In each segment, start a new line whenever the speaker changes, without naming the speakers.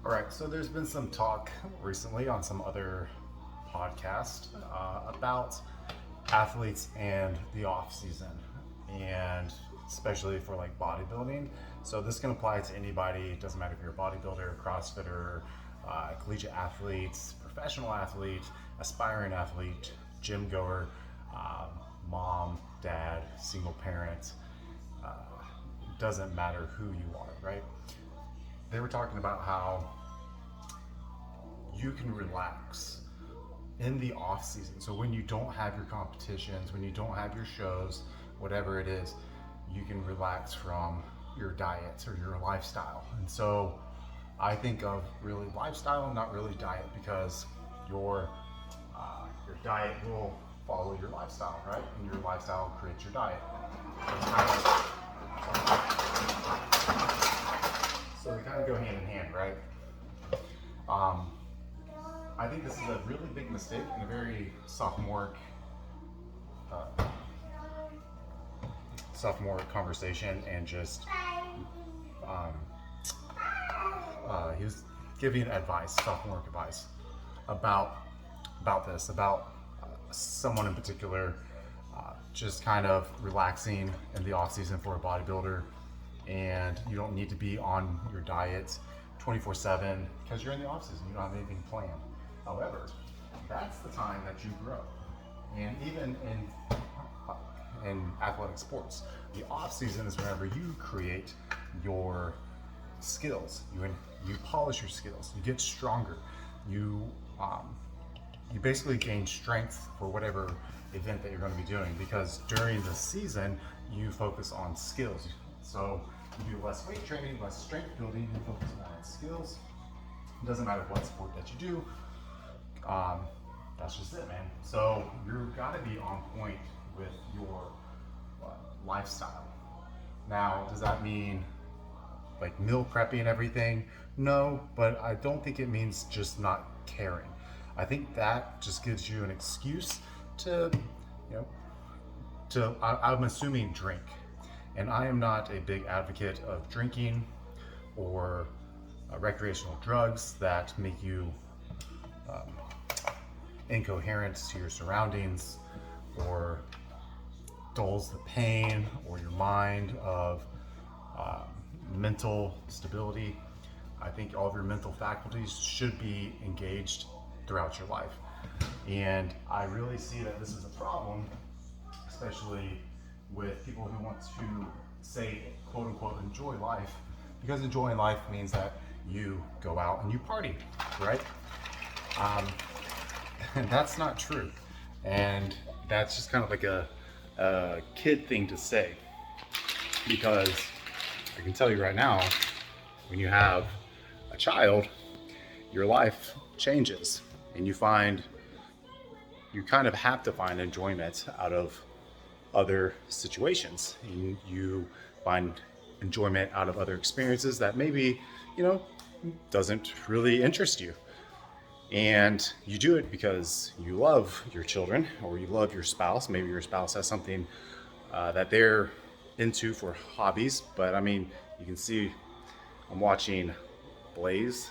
All right, so there's been some talk recently on some other podcast about athletes and the off season, and especially for like bodybuilding. So this can apply to anybody. It doesn't matter if you're a bodybuilder, CrossFitter, collegiate athlete, professional athlete, aspiring athlete, gym goer, mom, dad, single parent. Uh, doesn't matter who you are, right? They were talking about how you can relax in the off season. So when you don't have your competitions, when you don't have your shows, whatever it is, you can relax from your diet or your lifestyle. And so I think of really lifestyle, not really diet, because your diet will follow your lifestyle, right? And your lifestyle creates your diet. So they kind of go hand in hand, right? I think this is a really big mistake and a very sophomoric conversation, and just he was giving advice, sophomoric advice about this, about someone in particular, just kind of relaxing in the off season for a bodybuilder, and you don't need to be on your diet 24/7 because you're in the off season. You don't have anything planned. However, that's the time that you grow, and even in athletic sports, the off season is whenever you create your skills. You polish your skills. You get stronger. You basically gain strength for whatever event that you're going to be doing, because during the season you focus on skills. So you do less weight training, less strength building. You focus more on skills. It doesn't matter what sport that you do. That's just it, man. So you've got to be on point with your lifestyle. Now, does that mean like meal prepping and everything? No, but I don't think it means just not caring. I think that just gives you an excuse to, I'm assuming, drink. And I am not a big advocate of drinking or recreational drugs that make you incoherent to your surroundings, or dulls the pain or your mind of mental stability. I think all of your mental faculties should be engaged throughout your life. And I really see that this is a problem, especially with people who want to say, quote unquote, enjoy life, because enjoying life means that you go out and you party, right? And that's not true. And that's just kind of like a kid thing to say, because I can tell you right now, when you have a child, your life changes, and you kind of have to find enjoyment out of other situations, and you find enjoyment out of other experiences that maybe, doesn't really interest you. And you do it because you love your children, or you love your spouse. Maybe your spouse has something that they're into for hobbies. But I mean, you can see I'm watching Blaze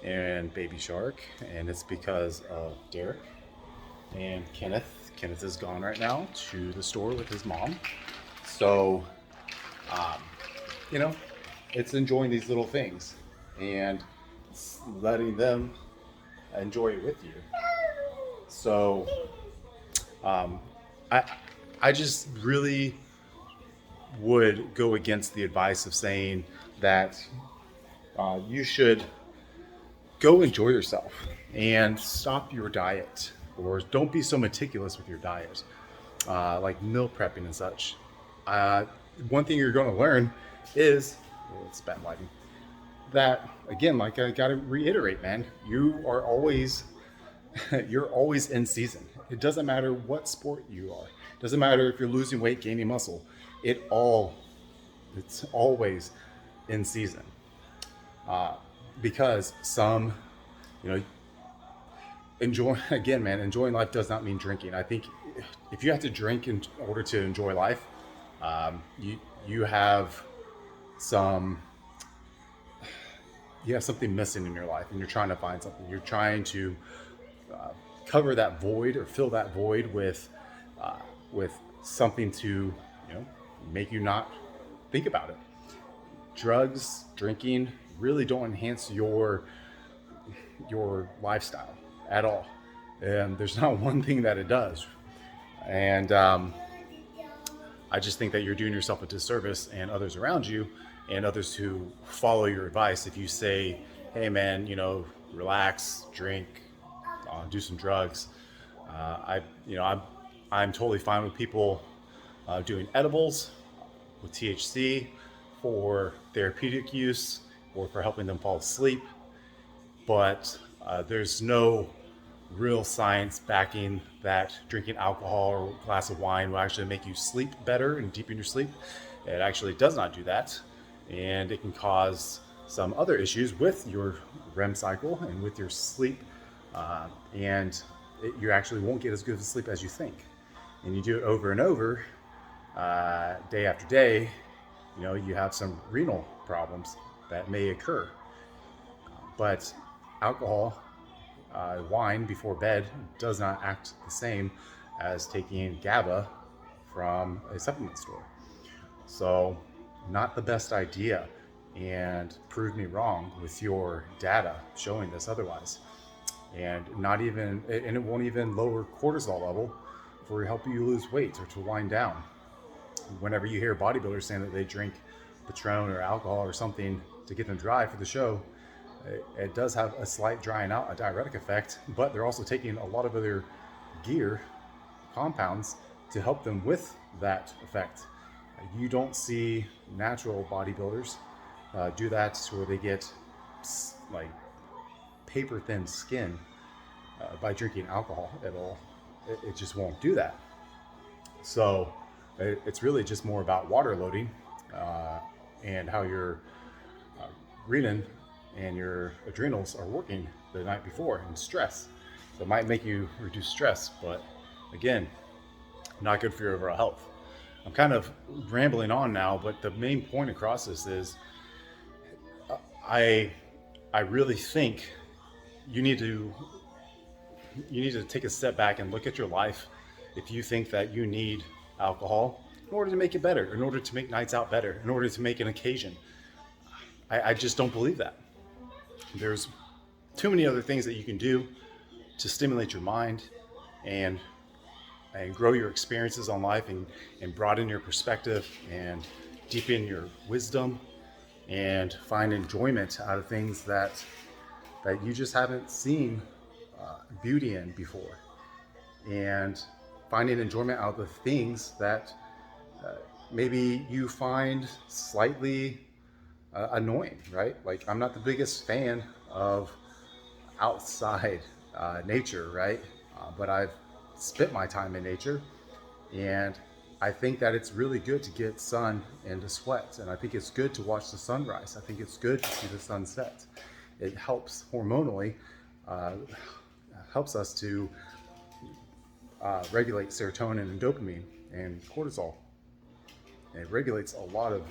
and Baby Shark, and it's because of Derek and Kenneth. Kenneth is gone right now to the store with his mom. So, it's enjoying these little things and letting them enjoy it with you. So I just really would go against the advice of saying that you should go enjoy yourself and stop your diet, or don't be so meticulous with your diet, like meal prepping and such. One thing you're going to learn is, it's bad lighting, that again, like I gotta reiterate, man, you're always in season. It doesn't matter what sport you are. It doesn't matter if you're losing weight, gaining muscle. It's always in season. Because some, enjoying life does not mean drinking. I think if you have to drink in order to enjoy life, you have some you have something missing in your life and you're trying to find something. You're trying to cover that void or fill that void with something to, make you not think about it. Drugs, drinking really don't enhance your lifestyle at all. And there's not one thing that it does. And I just think that you're doing yourself a disservice and others around you and others who follow your advice. If you say, hey man, relax, drink, do some drugs. I'm totally fine with people doing edibles with THC for therapeutic use or for helping them fall asleep. But there's no real science backing that drinking alcohol or a glass of wine will actually make you sleep better and deepen your sleep. It actually does not do that. And it can cause some other issues with your REM cycle and with your sleep. You actually won't get as good of sleep as you think. And you do it over and over, day after day, you have some renal problems that may occur. But alcohol, wine before bed does not act the same as taking GABA from a supplement store. So not the best idea, and prove me wrong with your data showing this otherwise. And it won't even lower cortisol level for helping you lose weight or to wind down. Whenever you hear bodybuilders saying that they drink Patron or alcohol or something to get them dry for the show, it does have a slight drying out, a diuretic effect, but they're also taking a lot of other gear compounds to help them with that effect. You don't see natural bodybuilders do that to where they get like paper thin skin by drinking alcohol at all. It just won't do that. So it's really just more about water loading and how your renin and your adrenals are working the night before, and stress. So it might make you reduce stress, but again, not good for your overall health. I'm kind of rambling on now, but the main point across this is I really think you need to take a step back and look at your life. If you think that you need alcohol in order to make it better, in order to make nights out better, in order to make an occasion, I just don't believe that. There's too many other things that you can do to stimulate your mind and grow your experiences on life and broaden your perspective and deepen your wisdom and find enjoyment out of things that you just haven't seen beauty in before, and finding enjoyment out of the things that maybe you find slightly annoying, right? Like, I'm not the biggest fan of outside nature, right? But I've spent my time in nature, and I think that it's really good to get sun and to sweat, and I think it's good to watch the sunrise. I think it's good to see the sunset. It helps hormonally, helps us to regulate serotonin and dopamine and cortisol. And it regulates a lot of,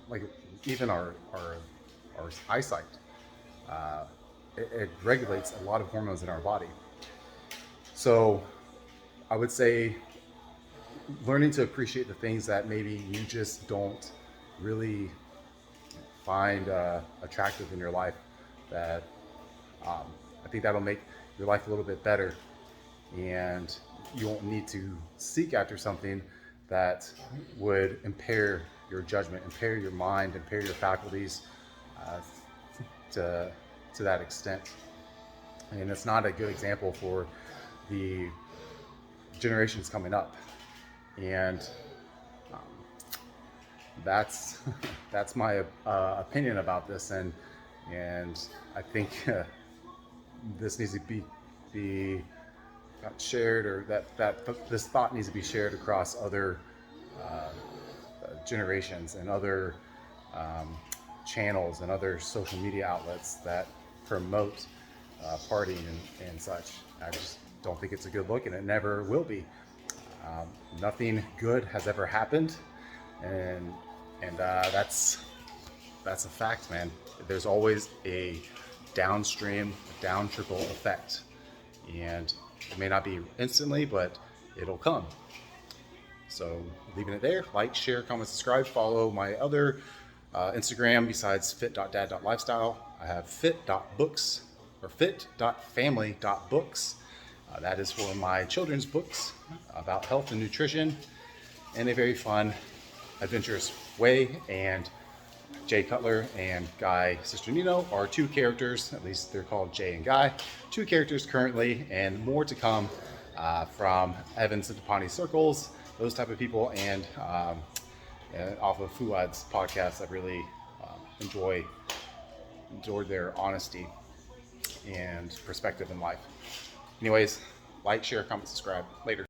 like, even our eyesight. It regulates a lot of hormones in our body. So I would say learning to appreciate the things that maybe you just don't really find attractive in your life, that I think that'll make your life a little bit better, and you won't need to seek after something that would impair your judgment, impair your mind, impair your faculties to that extent. And it's not a good example for the generations coming up. And that's my opinion about this, and I think this needs to be shared, or that this thought needs to be shared across other generations and other channels and other social media outlets that promote partying and such. I just don't think it's a good look, and it never will be. Nothing good has ever happened, and that's that's a fact, man. There's always a downstream, down trickle effect. And it may not be instantly, but it'll come. So leaving it there, like, share, comment, subscribe, follow my other Instagram besides fit.dad.lifestyle. I have fit.books or fit.family.books. That is for my children's books about health and nutrition in a very fun, adventurous way. And Jay Cutler and Guy Cisternino are two characters, at least they're called Jay and Guy, two characters currently, and more to come from Evans and Tapani Circles, those type of people, and off of Fuad's podcast. I really enjoyed their honesty and perspective in life. Anyways, like, share, comment, subscribe. Later.